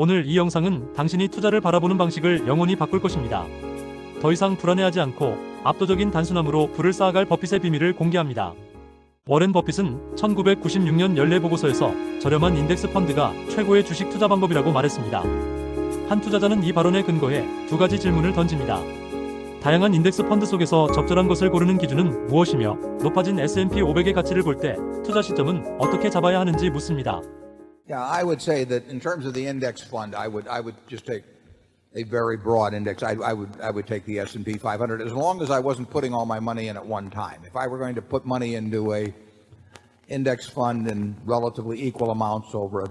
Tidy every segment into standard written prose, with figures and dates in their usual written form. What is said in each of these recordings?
오늘 이 영상은 당신이 투자를 바라보는 방식을 영원히 바꿀 것입니다. 더 이상 불안해하지 않고 압도적인 단순함으로 부를 쌓아갈 버핏의 비밀을 공개합니다. 워렌버핏은 1996년 연례 보고서에서 저렴한 인덱스 펀드가 최고의 주식 투자 방법이라고 말했습니다. 한 투자자는 이 발언에 근거해 두 가지 질문을 던집니다. 다양한 인덱스 펀드 속에서 적절한 것을 고르는 기준은 무엇이며 높아진 S&P 500의 가치를 볼 때 투자 시점은 어떻게 잡아야 하는지 묻습니다. Yeah, I would say that in terms of the index fund, I would just take a very broad index. I would take the S&P 500 as long as I wasn't putting all my money in at one time. If I were going to put money into a index fund in relatively equal amounts over a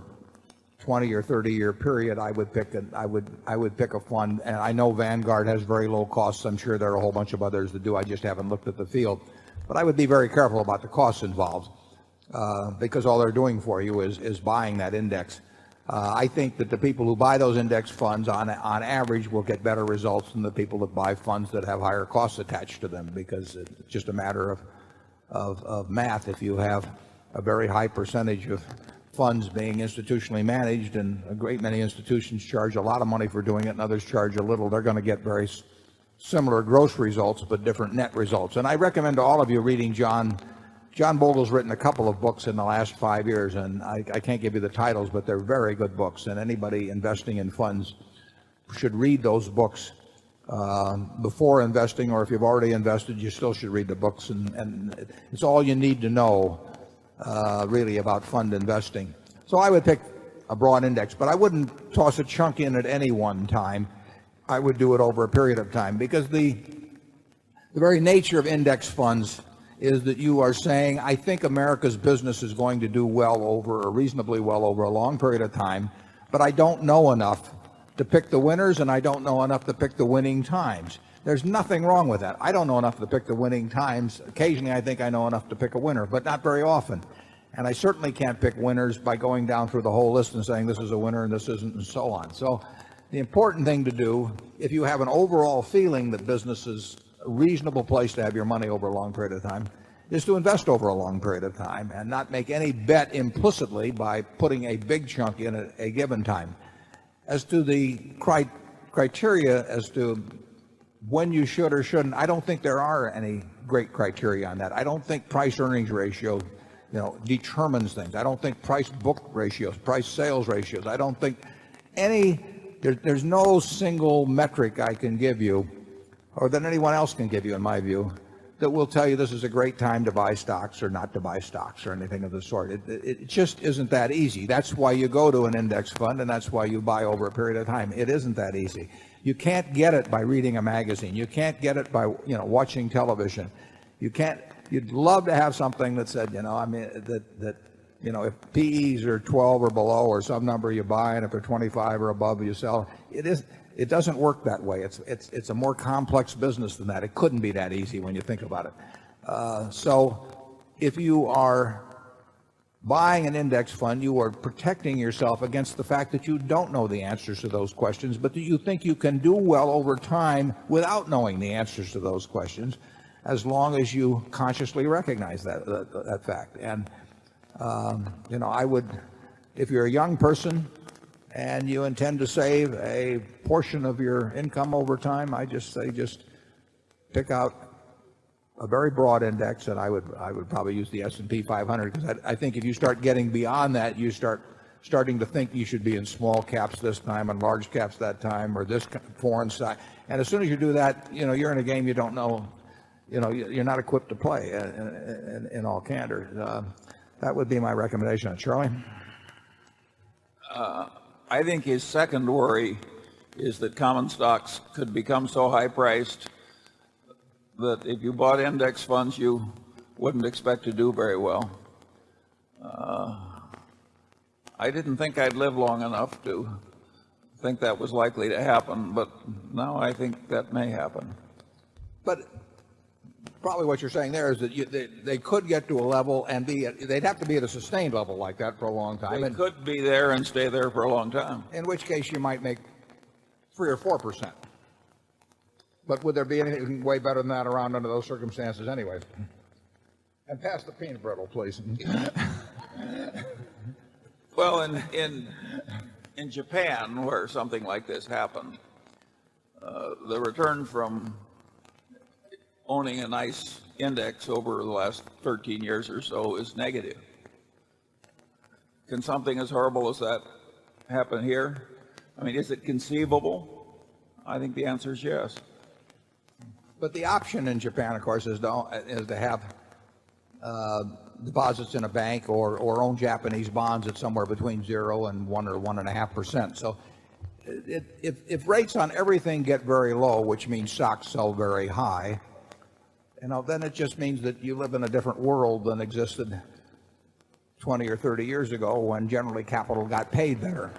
20 or 30-year period, I would pick a fund, and I know Vanguard has very low costs. I'm sure there are a whole bunch of others that do. I just haven't looked at the field, but I would be very careful about the costs involved. Because all they're doing for you is buying that index. I think that the people who buy those index funds on average will get better results than the people that buy funds that have higher costs attached to them, because it's just a matter of math. If you have a very high percentage of funds being institutionally managed, and a great many institutions charge a lot of money for doing it and others charge a little, they're going to get very similar gross results but different net results. And I recommend to all of you reading John Bogle's written a couple of books in the last 5 years, and I can't give you the titles, but they're very good books, and anybody investing in funds should read those books before investing, or if you've already invested, you still should read the books, and it's all you need to know really about fund investing. So I would pick a broad index, but I wouldn't toss a chunk in at any one time. I would do it over a period of time, because the very nature of index funds is that you are saying, I think America's business is going to do well over, or reasonably well over, a long period of time, but I don't know enough to pick the winners, and I don't know enough to pick the winning times. There's nothing wrong with that. I don't know enough to pick the winning times. Occasionally I think I know enough to pick a winner, but not very often. And I certainly can't pick winners by going down through the whole list and saying this is a winner and this isn't, and so on. So the important thing to do, if you have an overall feeling that business is a reasonable place to have your money over a long period of time, is to invest over a long period of time and not make any bet implicitly by putting a big chunk in at a given time. As to the criteria as to when you should or shouldn't, I don't think there are any great criteria on that. I don't think price earnings ratio determines things. I don't think price book ratios, price sales ratios, I don't think there's no single metric I can give you, or that anyone else can give you, in my view, that will tell you this is a great time to buy stocks or not to buy stocks or anything of the sort. It just isn't that easy. That's why you go to an index fund, and that's why you buy over a period of time. It isn't that easy. You can't get it by reading a magazine. You can't get it by watching television. You'd love to have something that said, if PEs are 12 or below, or some number you buy, and if they're 25 or above you sell. It doesn't work that way. It's a more complex business than that. It couldn't be that easy when you think about it. So if you are buying an index fund, you are protecting yourself against the fact that you don't know the answers to those questions, but that you think you can do well over time without knowing the answers to those questions, as long as you consciously recognize that fact. And I would, if you're a young person and you intend to save a portion of your income over time, I just say just pick out a very broad index, and I would probably use the S&P 500, because I think if you start getting beyond that, you starting to think you should be in small caps this time and large caps that time, or this foreign side. And as soon as you do that, you're in a game you don't know. You're not equipped to play in all candor. That would be my recommendation. Charlie? I think his second worry is that common stocks could become so high priced that if you bought index funds, you wouldn't expect to do very well. I didn't think I'd live long enough to think that was likely to happen, but now I think that may happen. But probably what you're saying there is that they could get to a level and they'd have to be at a sustained level like that for a long time. They could be there and stay there for a long time. In which case you might make 3 or 4%. But would there be anything way better than that around under those circumstances anyway? And pass the peanut brittle, please. Well, in Japan, where something like this happened, the return from owning a nice index over the last 13 years or so is negative. Can something as horrible as that happen here? I mean, is it conceivable? I think the answer is yes. But the option in Japan, of course, is to have deposits in a bank or own Japanese bonds at somewhere between 0 and 1 or 1.5%. So if rates on everything get very low, which means stocks sell very high, then it just means that you live in a different world than existed 20 or 30 years ago, when generally capital got paid better.